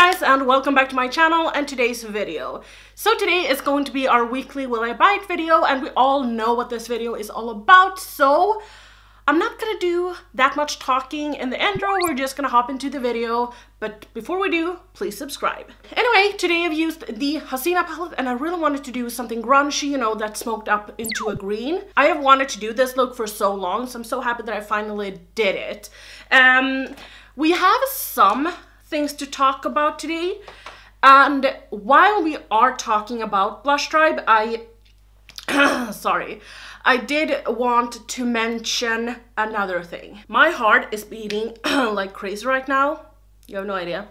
guys, and welcome back to my channel and today's video. So today is going to be our weekly Will I Buy It video, and we all know what this video is all about, so I'm not gonna do that much talking in the intro. We're just gonna hop into the video, but before we do, please subscribe. Anyway, today I've used the Hasina palette and I really wanted to do something grungy, you know, that smoked up into a green. I have wanted to do this look for so long, so I'm so happy that I finally did it. We have some things to talk about today, and while we are talking about Blush Tribe, I did want to mention another thing. My heart is beating like crazy right now. You have no idea.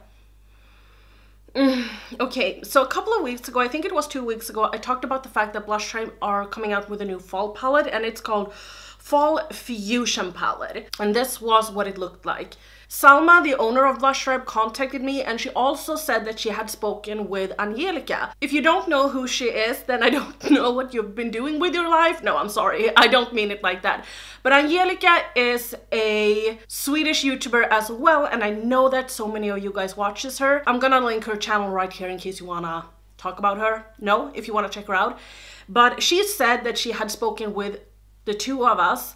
Okay, so a couple of weeks ago, I think it was 2 weeks ago, I talked about the fact that Blush Tribe are coming out with a new fall palette, and it's called Fall Fusion Palette. And this was what it looked like. Salma, the owner of Blush Tribe, contacted me, and she also said that she had spoken with Angelica. If you don't know who she is, then I don't know what you've been doing with your life. No, I'm sorry, I don't mean it like that. But Angelica is a Swedish YouTuber as well, and I know that so many of you guys watches her. I'm gonna link her channel right here in case you wanna talk about her. No, if you wanna check her out. But she said that she had spoken with the two of us,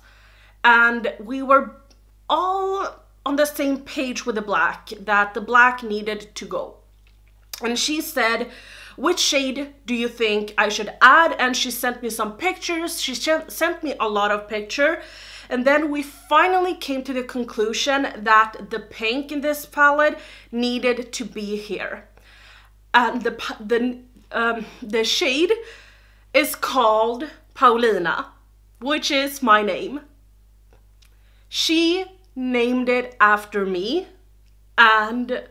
and we were all on the same page with the black, that the black needed to go. And she said, which shade do you think I should add? And she sent me some pictures. She sent me a lot of pictures. And then we finally came to the conclusion that the pink in this palette needed to be here. And the shade is called Paulina, which is my name. She named it after me, and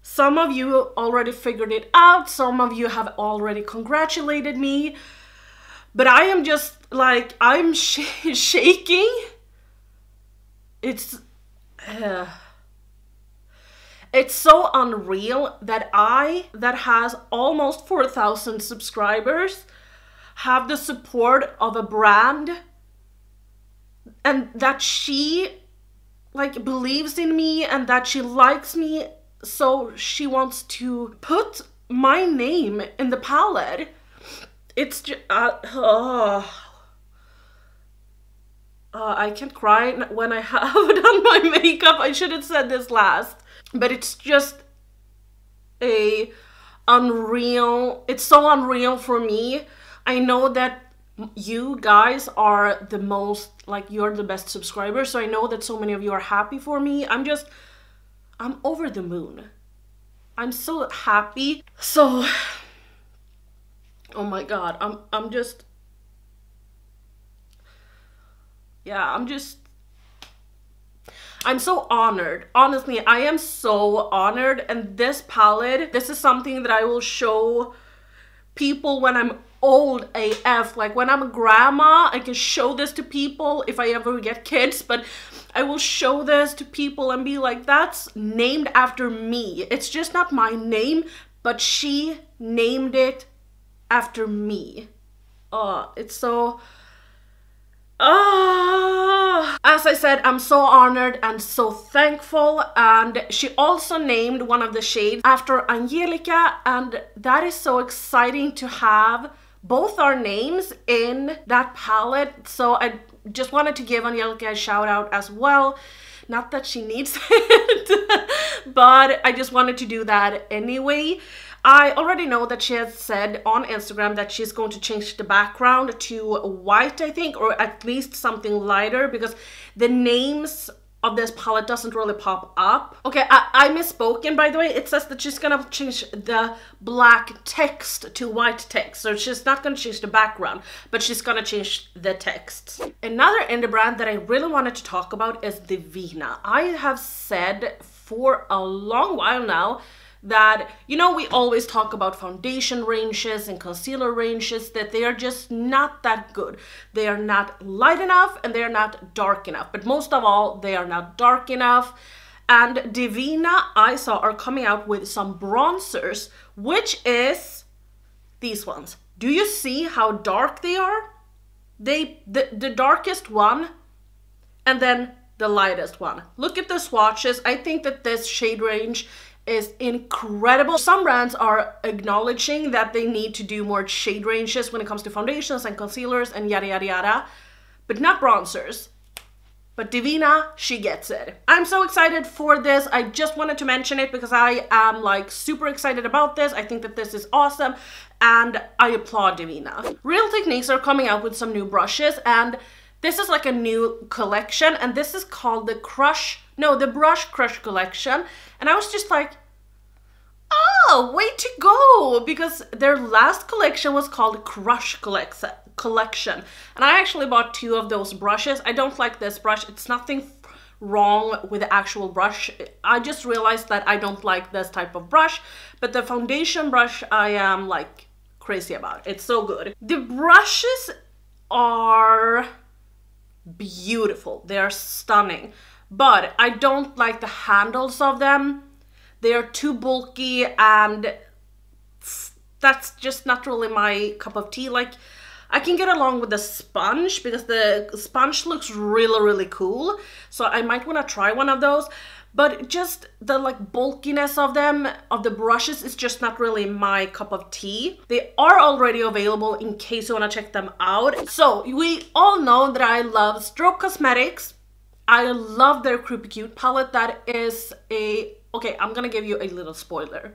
some of you already figured it out, some of you have already congratulated me, but I am just like, I'm shaking. It's so unreal that that has almost 4,000 subscribers, have the support of a brand, and that she like believes in me and that she likes me, so she wants to put my name in the palette. It's just I can't cry when I have done my makeup. I should have said this last, but it's just it's so unreal for me. I know that you guys are the most, like, you're the best subscribers, so I know that so many of you are happy for me. I'm over the moon. I'm so happy. So, oh my god, I'm so honored. Honestly, I am so honored, and this palette, this is something that I will show people when I'm old AF, like when I'm a grandma. I can show this to people if I ever get kids, but I will show this to people and be like, that's named after me. It's just not my name, but she named it after me. It's so as I said, I'm so honored and so thankful. And she also named one of the shades after Angelica, and that is so exciting to have both our names in that palette. So I just wanted to give Angelica a shout out as well. Not that she needs it, but I just wanted to do that anyway. I already know that she has said on Instagram that she's going to change the background to white, I think, or at least something lighter, because the names of this palette doesn't really pop up. Okay, I misspoken, by the way. It says that she's gonna change the black text to white text, so she's not gonna change the background, but she's gonna change the text. Another indie brand that I really wanted to talk about is Davina. I have said for a long while now that, you know, we always talk about foundation ranges and concealer ranges, that they are just not that good. They are not light enough and they are not dark enough, but most of all, they are not dark enough. And Divinity, I saw, are coming out with some bronzers, which is these ones. Do you see how dark they are? The darkest one, and then the lightest one. Look at the swatches. I think that this shade range is incredible. Some brands are acknowledging that they need to do more shade ranges when it comes to foundations and concealers and yada yada yada, but not bronzers. But Davina, she gets it. I'm so excited for this. I just wanted to mention it because I am like super excited about this. I think that this is awesome and I applaud Davina. Real Techniques are coming out with some new brushes, and this is like a new collection, and this is called the Brush Crush collection. And I was just like, oh, way to go, because their last collection was called Crush collection, and I actually bought 2 of those brushes. I don't like this brush. It's nothing wrong with the actual brush. I just realized that I don't like this type of brush, but the foundation brush I am like crazy about. It's so good. The brushes are beautiful. They're stunning, but I don't like the handles of them. They are too bulky, and that's just not really my cup of tea. Like, I can get along with the sponge because the sponge looks really, really cool. So I might want to try one of those, but just the like bulkiness of them, of the brushes, is just not really my cup of tea. They are already available in case you want to check them out. So we all know that I love Strobe Cosmetics. I love their Creepy Cute palette. That is okay, I'm gonna give you a little spoiler.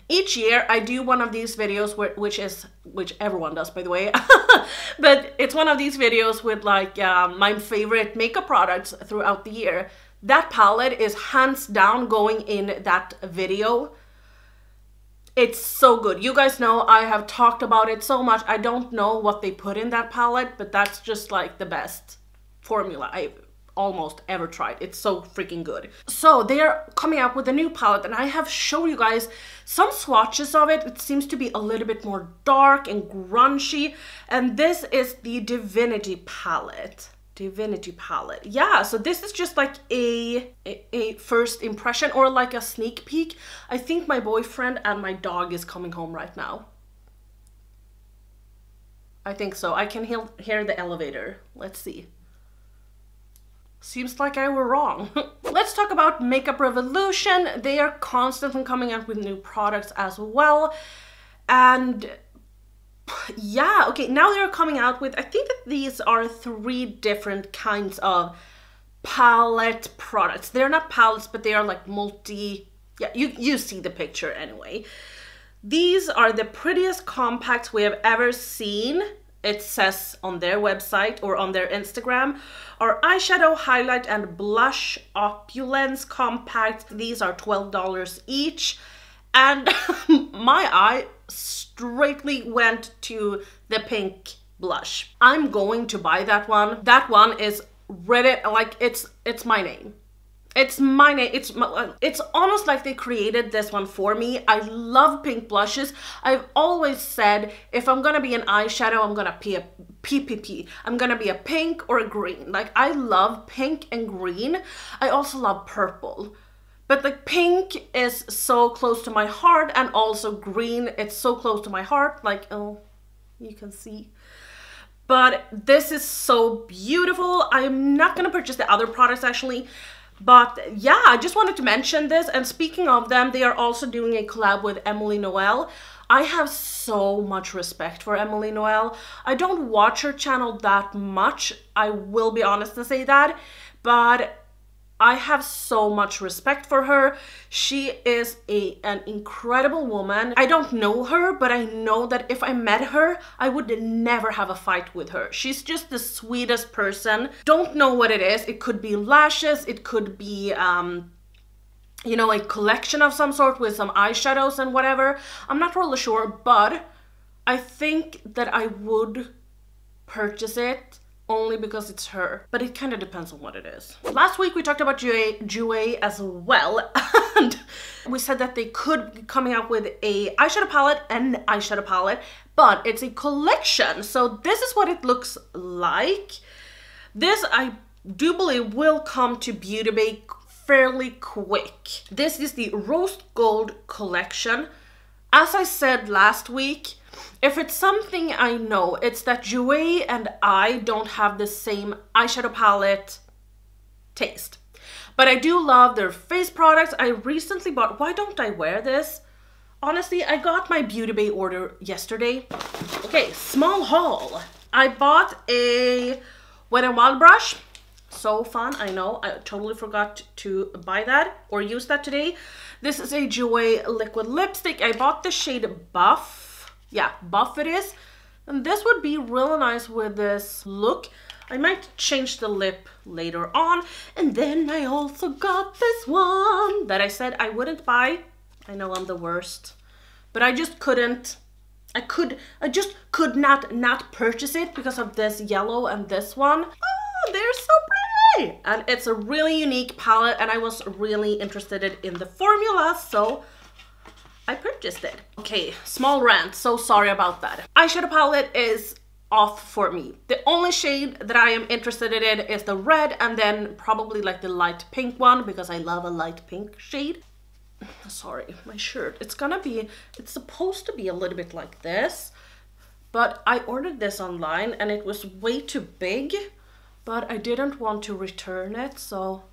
Each year I do one of these videos which everyone does, by the way, but it's one of these videos with like my favorite makeup products throughout the year. That palette is hands down going in that video. It's so good. You guys know I have talked about it so much. I don't know what they put in that palette, but that's just like the best formula I've almost ever tried. It's so freaking good. So they are coming out with a new palette, and I have shown you guys some swatches of it. It seems to be a little bit more dark and grungy, and this is the Divinity palette. Yeah, so this is just like a first impression, or like a sneak peek. I think my boyfriend and my dog is coming home right now. I think so. I can hear the elevator. Let's see. Seems like I were wrong. Let's talk about Makeup Revolution. They are constantly coming out with new products as well. And yeah, okay, now they're coming out with, I think that these are 3 different kinds of palette products. They're not palettes, but they are like yeah, you see the picture anyway. These are the prettiest compacts we have ever seen. It says on their website or on their Instagram. Our eyeshadow, highlight, and blush Opulence compacts. These are $12 each. And my eye straightly went to the pink blush. I'm going to buy that one. That one is ready, like it's my name. It's my name. It's almost like they created this one for me. I love pink blushes. I've always said if I'm gonna be an eyeshadow, I'm gonna be a PPP. I'm gonna be a pink or a green. Like, I love pink and green. I also love purple. But like, pink is so close to my heart, and also green, it's so close to my heart. Like, oh, you can see. But this is so beautiful. I'm not gonna purchase the other products actually. But yeah, I just wanted to mention this. And speaking of them, they are also doing a collab with Emily Noel. I have so much respect for Emily Noel. I don't watch her channel that much, I will be honest and say that, but I have so much respect for her. She is an incredible woman. I don't know her, but I know that if I met her, I would never have a fight with her. She's just the sweetest person. Don't know what it is. It could be lashes. It could be, you know, a collection of some sort with some eyeshadows and whatever. I'm not really sure, but I think that I would purchase it only because it's her, but it kind of depends on what it is. Last week we talked about Jouer as well, and we said that they could be coming out with a eyeshadow palette, but it's a collection. So this is what it looks like. This, I do believe, will come to Beauty Bay fairly quick. This is the Rose Gold collection. As I said last week, if it's something I know, it's that Jouer and I don't have the same eyeshadow palette taste. But I do love their face products. I recently bought, why don't I wear this? Honestly, I got my Beauty Bay order yesterday. Okay, small haul. I bought a Wet n Wild brush. So fun, I know. I totally forgot to buy that or use that today. This is a Jouer liquid lipstick. I bought the shade Buff. Yeah, Buff it is. And this would be really nice with this look. I might change the lip later on. And then I also got this one that I said I wouldn't buy. I know I'm the worst, but I just couldn't. I just could not purchase it because of this yellow and this one. Oh, they're so pretty. And it's a really unique palette and I was really interested in the formula, so I purchased it. Okay, small rant, so sorry about that. Eyeshadow palette is off for me. The only shade that I am interested in is the red and then probably like the light pink one because I love a light pink shade. Sorry, my shirt. It's supposed to be a little bit like this, but I ordered this online and it was way too big, but I didn't want to return it, so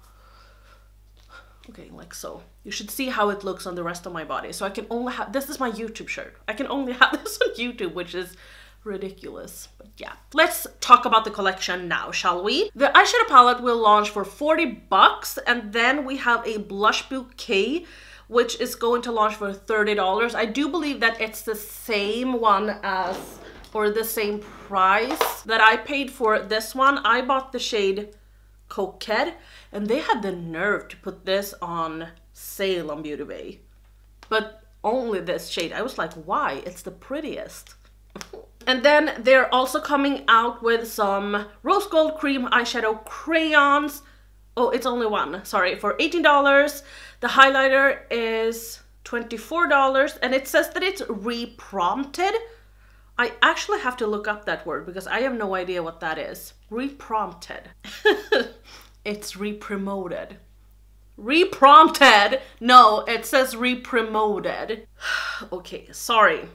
okay, like so. You should see how it looks on the rest of my body. So I can only have, this is my YouTube shirt. I can only have this on YouTube, which is ridiculous. But yeah, let's talk about the collection now, shall we? The eyeshadow palette will launch for 40 bucks, and then we have a blush bouquet which is going to launch for $30. I do believe that it's the same one as, or the same price that I paid for this one. I bought the shade Coquette and they had the nerve to put this on sale on Beauty Bay, but only this shade. I was like, why? It's the prettiest. And then they're also coming out with some rose gold cream eyeshadow crayons. Oh, it's only one, sorry, for $18. The highlighter is $24 and it says that it's re-prompted. I actually have to look up that word because I have no idea what that is. Re-prompted. It's re-promoted. Re-prompted? No, it says re-promoted. Okay, sorry.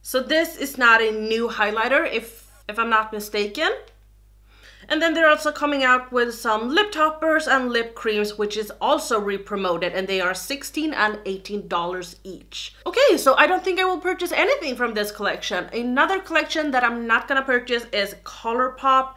So this is not a new highlighter if I'm not mistaken. And then they're also coming out with some lip toppers and lip creams, which is also re-promoted, and they are $16 and $18 each. Okay, so I don't think I will purchase anything from this collection. Another collection that I'm not gonna purchase is Colourpop.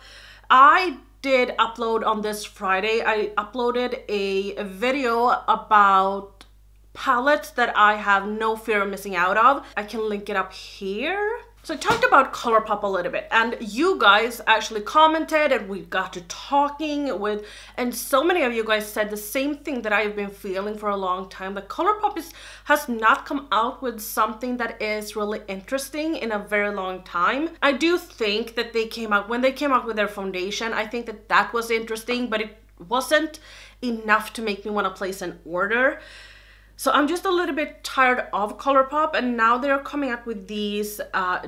I did upload on this Friday. I uploaded a video about palettes that I have no fear of missing out of. I can link it up here. So I talked about Colourpop a little bit and you guys actually commented and we got to talking with, and so many of you guys said the same thing that I've been feeling for a long time, that Colourpop has not come out with something that is really interesting in a very long time. I do think that when they came out with their foundation, I think that was interesting, but it wasn't enough to make me want to place an order. So I'm just a little bit tired of Colourpop, and now they're coming out with these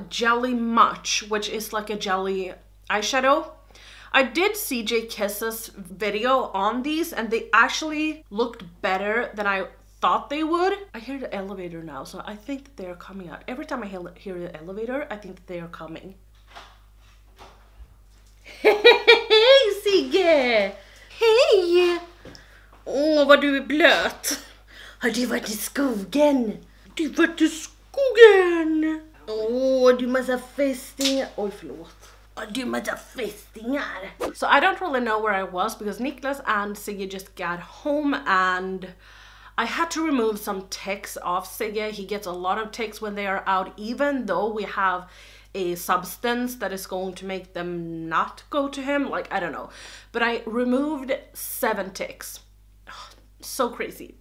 Jelly Much, which is like a jelly eyeshadow. I did CJ Kiss's video on these and they actually looked better than I thought they would. I hear the elevator now, so I think that they're coming out. Every time I hear the elevator, I think that they are coming. Hej Sigge! Hej! Åh, vad du är blöt! Har du varit i skogen? Du har varit i skogen! Åh, du massa fästingar. Oj, förlåt. Du massa fästingar. So I don't really know where I was because Niklas and Sigge just got home and I had to remove some ticks off Sigge. He gets a lot of ticks when they are out, even though we have a substance that is going to make them not go to him. Like, I don't know. But I removed 7 ticks. So crazy.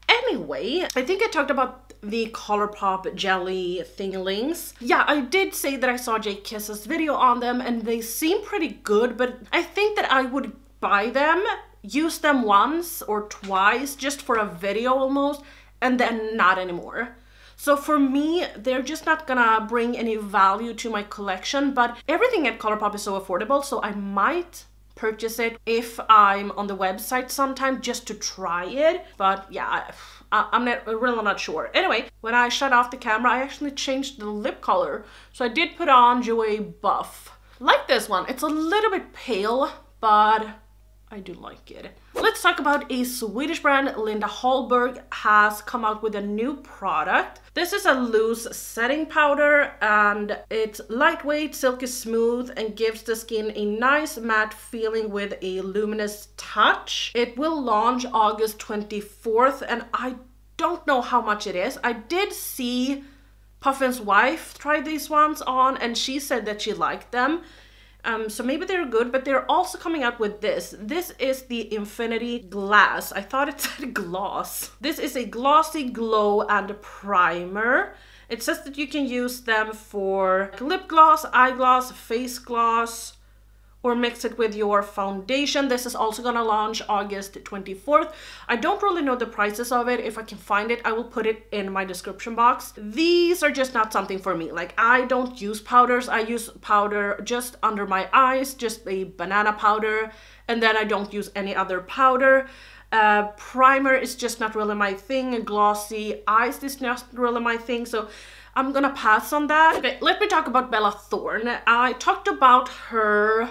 Anyway, I think I talked about the Colourpop jelly thinglings. Yeah, I did say that I saw Jake Kiss's video on them and they seem pretty good, but I think that I would buy them, use them once or twice just for a video almost, and then not anymore. So for me, they're just not gonna bring any value to my collection, but everything at Colourpop is so affordable, so I might purchase it if I'm on the website sometime just to try it. But yeah, I'm really not sure. Anyway, when I shut off the camera, I actually changed the lip color. So I did put on Jouer Buff. Like this one, it's a little bit pale, but I do like it. Let's talk about a Swedish brand. Linda Hallberg has come out with a new product. This is a loose setting powder and it's lightweight, silky smooth, and gives the skin a nice matte feeling with a luminous touch. It will launch August 24th and I don't know how much it is. I did see Puffin's wife try these ones on and she said that she liked them. So maybe they're good, but they're also coming out with this. This is the Infinity Glass. I thought it said gloss. This is a glossy glow and primer. It says that you can use them for lip gloss, eye gloss, face gloss, or mix it with your foundation. This is also gonna launch August 24th. I don't really know the prices of it. If I can find it, I will put it in my description box. These are just not something for me. Like, I don't use powders. I use powder just under my eyes, just a banana powder, and then I don't use any other powder. Primer is just not really my thing. Glossy eyes is not really my thing, so I'm gonna pass on that. Okay, let me talk about Bella Thorne. I talked about her,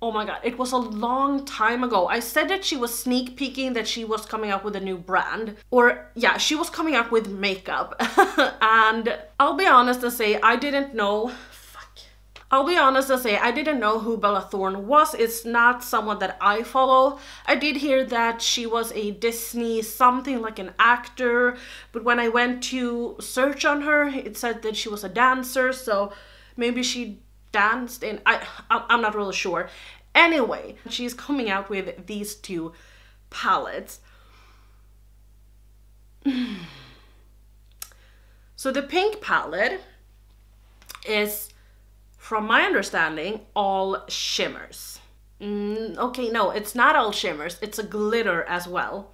oh my god, it was a long time ago. I said that she was sneak peeking that she was coming out with a new brand. Or yeah, she was coming out with makeup. And I'll be honest and say I didn't know. I'll be honest and say I didn't know who Bella Thorne was. It's not someone that I follow. I did hear that she was a Disney something, like an actor, but when I went to search on her, it said that she was a dancer, so maybe she danced in, I'm not really sure. Anyway, she's coming out with these two palettes. So the pink palette is, from my understanding, all shimmers. Okay, no, it's not all shimmers. It's a glitter as well.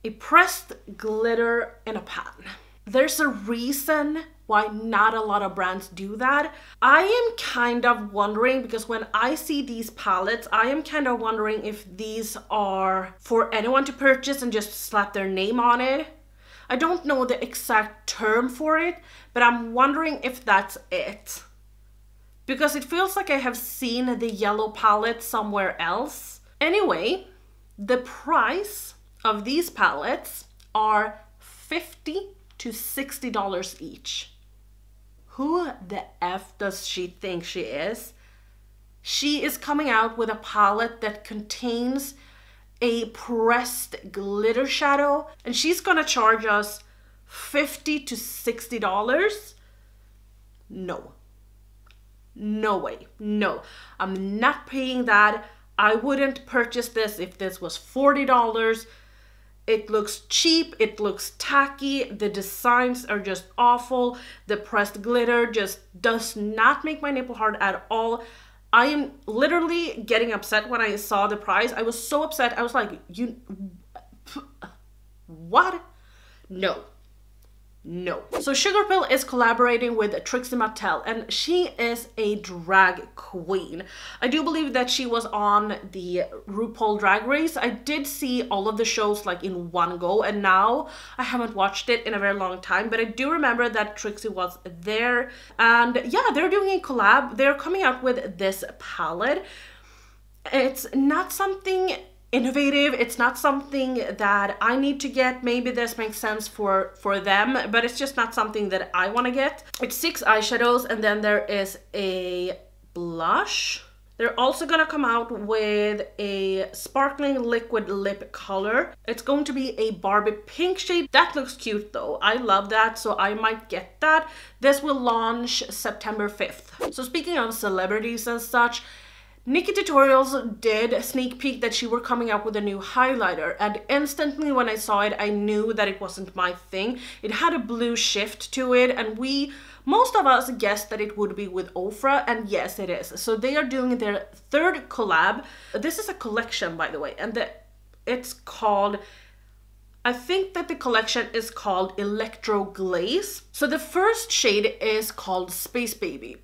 A pressed glitter in a pan. There's a reason why not a lot of brands do that. I am kind of wondering, because when I see these palettes, I am kind of wondering if these are for anyone to purchase and just slap their name on it. I don't know the exact term for it, but I'm wondering if that's it. Because it feels like I have seen the yellow palette somewhere else. Anyway, the price of these palettes are $50 to $60 each. Who the F does she think she is? She is coming out with a palette that contains a pressed glitter shadow, and she's gonna charge us $50 to $60. No. No way. No. I'm not paying that. I wouldn't purchase this if this was $40. It looks cheap, it looks tacky, the designs are just awful, the pressed glitter just does not make my nipple hard at all. I am literally getting upset when I saw the price. I was so upset. I was like, what? No. No. So Sugar Pill is collaborating with Trixie Mattel, and she is a drag queen. I do believe that she was on the RuPaul Drag Race. I did see all of the shows like in one go, and now I haven't watched it in a very long time, but I do remember that Trixie was there. And yeah, they're doing a collab. They're coming out with this palette. It's not something innovative, it's not something that I need to get. Maybe this makes sense for them, but it's just not something that I want to get. It's 6 eyeshadows, and then there is a blush. They're also gonna come out with a sparkling liquid lip color. It's going to be a Barbie pink shade. That looks cute though. I love that, so I might get that. This will launch September 5th. So speaking of celebrities and such, Nikki Tutorials did a sneak peek that she were coming out with a new highlighter, and instantly when I saw it, I knew that it wasn't my thing. It had a blue shift to it, and most of us guessed that it would be with Ofra, and yes, it is. So they are doing their 3rd collab. This is a collection, by the way, and it's called, I think that the collection is called Electro Glaze. So the first shade is called Space Baby,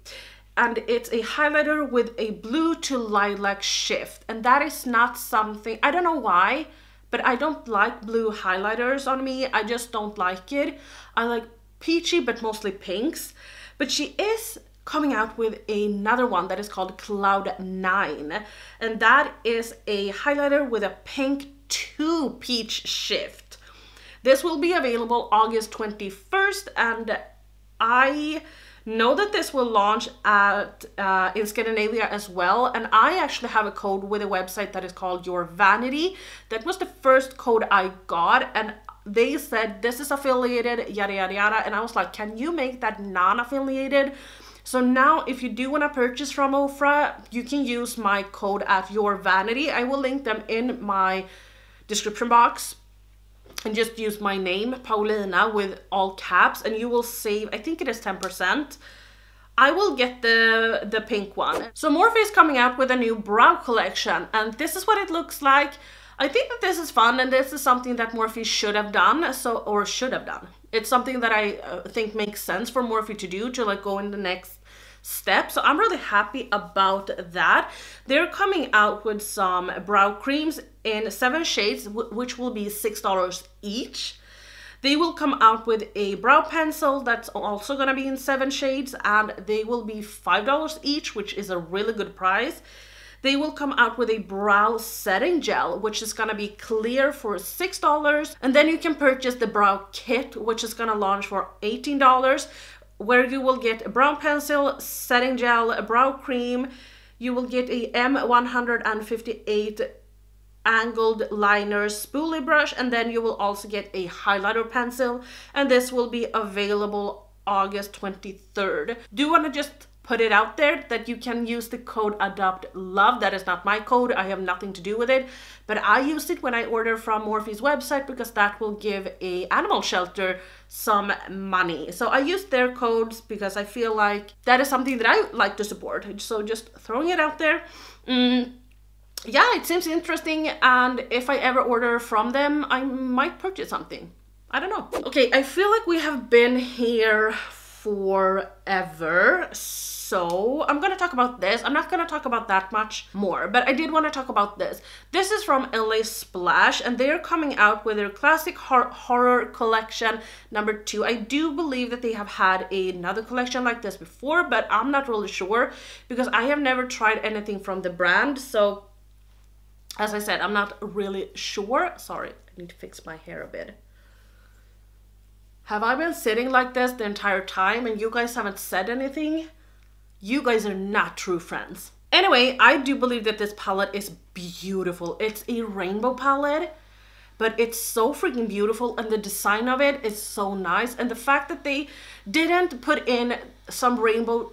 and it's a highlighter with a blue to lilac shift. And that is not something, I don't know why, but I don't like blue highlighters on me. I just don't like it. I like peachy, but mostly pinks. But she is coming out with another one that is called Cloud 9. And that is a highlighter with a pink to peach shift. This will be available August 21st, and I know that this will launch at in Scandinavia as well, and I actually have a code with a website that is called Divinity. That was the first code I got, and they said this is affiliated, yada yada yada, and I was like, can you make that non-affiliated? So now if you do want to purchase from Ofra, you can use my code at Divinity. I will link them in my description box, and just use my name, Paulina, with all caps, and you will save, I think it is 10%. I will get the pink one. So Morphe is coming out with a new brow collection, and this is what it looks like. I think that this is fun, and this is something that Morphe should have done, or should have done. It's something that I think makes sense for Morphe to do, to like go in the next step. So I'm really happy about that. They're coming out with some brow creams in 7 shades, which will be $6 each. They will come out with a brow pencil that's also going to be in 7 shades, and they will be $5 each, which is a really good price. They will come out with a brow setting gel, which is going to be clear for $6. And then you can purchase the brow kit, which is going to launch for $18, where you will get a brow pencil, setting gel, a brow cream. You will get a M158 angled liner spoolie brush, and then you will also get a highlighter pencil, and this will be available August 23rd. Do want to just put it out there that you can use the code ADOPTLOVE. That is not my code, I have nothing to do with it, but I used it when I ordered from Morphe's website because that will give a animal shelter some money. So I used their codes because I feel like that is something that I like to support. So just throwing it out there. Yeah, it seems interesting, and if I ever order from them, I might purchase something. I don't know. Okay, I feel like we have been here forever, so I'm gonna talk about this. I'm not gonna talk about that much more, but I did want to talk about this. This is from LA Splash, and they're coming out with their classic horror collection #2. I do believe that they have had another collection like this before, but I'm not really sure because I have never tried anything from the brand. So as I said, I'm not really sure. Sorry, I need to fix my hair a bit. Have I been sitting like this the entire time and you guys haven't said anything? You guys are not true friends. Anyway, I do believe that this palette is beautiful. It's a rainbow palette, but it's so freaking beautiful, and the design of it is so nice. And the fact that they didn't put in some rainbow...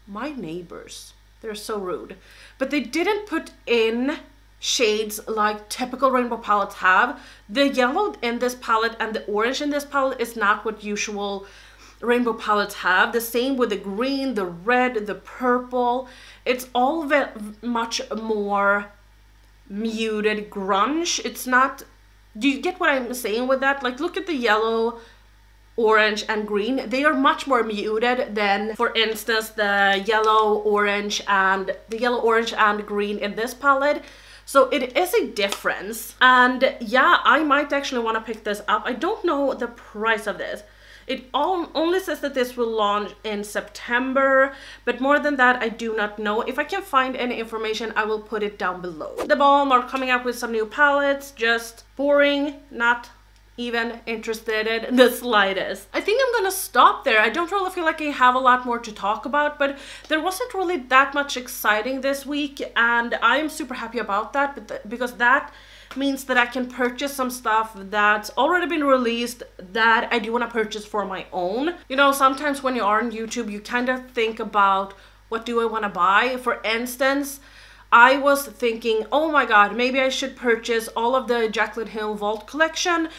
My neighbors, they're so rude. But they didn't put in shades like typical rainbow palettes have. The yellow in this palette and the orange in this palette is not what usual rainbow palettes have. The same with the green, the red, the purple. It's all very much more muted grunge. It's not... Do you get what I'm saying with that? Like, look at the yellow, orange, and green. They are much more muted than, for instance, the yellow, orange, and green in this palette. So it is a difference, and yeah, I might actually want to pick this up. I don't know the price of this. It only says that this will launch in September, but more than that I do not know. If I can find any information, I will put it down below. The Balm are coming up with some new palettes, just boring, not even interested in the slightest. I think I'm gonna stop there. I don't really feel like I have a lot more to talk about, but there wasn't really that much exciting this week, and I'm super happy about that, because that means that I can purchase some stuff that's already been released that I do want to purchase for my own. You know, sometimes when you are on YouTube, you kind of think about, what do I want to buy? For instance, I was thinking, oh my god, maybe I should purchase all of the Jaclyn Hill Vault collection,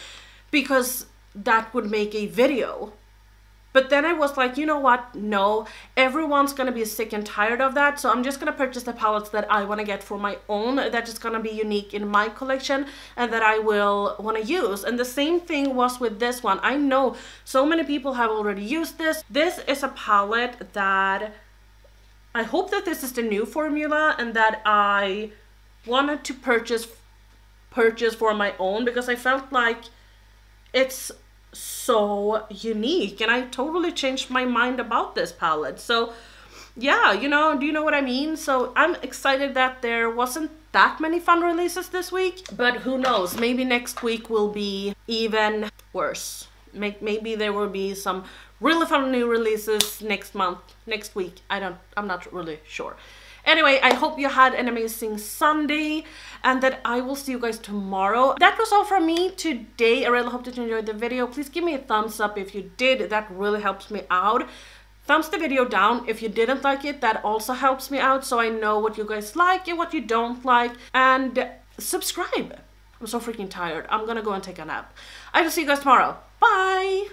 because that would make a video. But then I was like, you know what? No, everyone's gonna be sick and tired of that, so I'm just gonna purchase the palettes that I want to get for my own, that is gonna be unique in my collection and that I will want to use. And the same thing was with this one. I know so many people have already used this. This is a palette that I hope that this is the new formula and that I wanted to purchase for my own, because I felt like it's so unique, and I totally changed my mind about this palette. So yeah, you know, do you know what I mean? So I'm excited that there wasn't that many fun releases this week, but who knows, maybe next week will be even worse. Maybe there will be some really fun new releases next week. I'm not really sure. Anyway, I hope you had an amazing Sunday and that I will see you guys tomorrow. That was all from me today. I really hope that you enjoyed the video. Please give me a thumbs up if you did. That really helps me out. Thumbs the video down if you didn't like it. That also helps me out, so I know what you guys like and what you don't like. And subscribe. I'm so freaking tired. I'm gonna go and take a nap. I will see you guys tomorrow. Bye!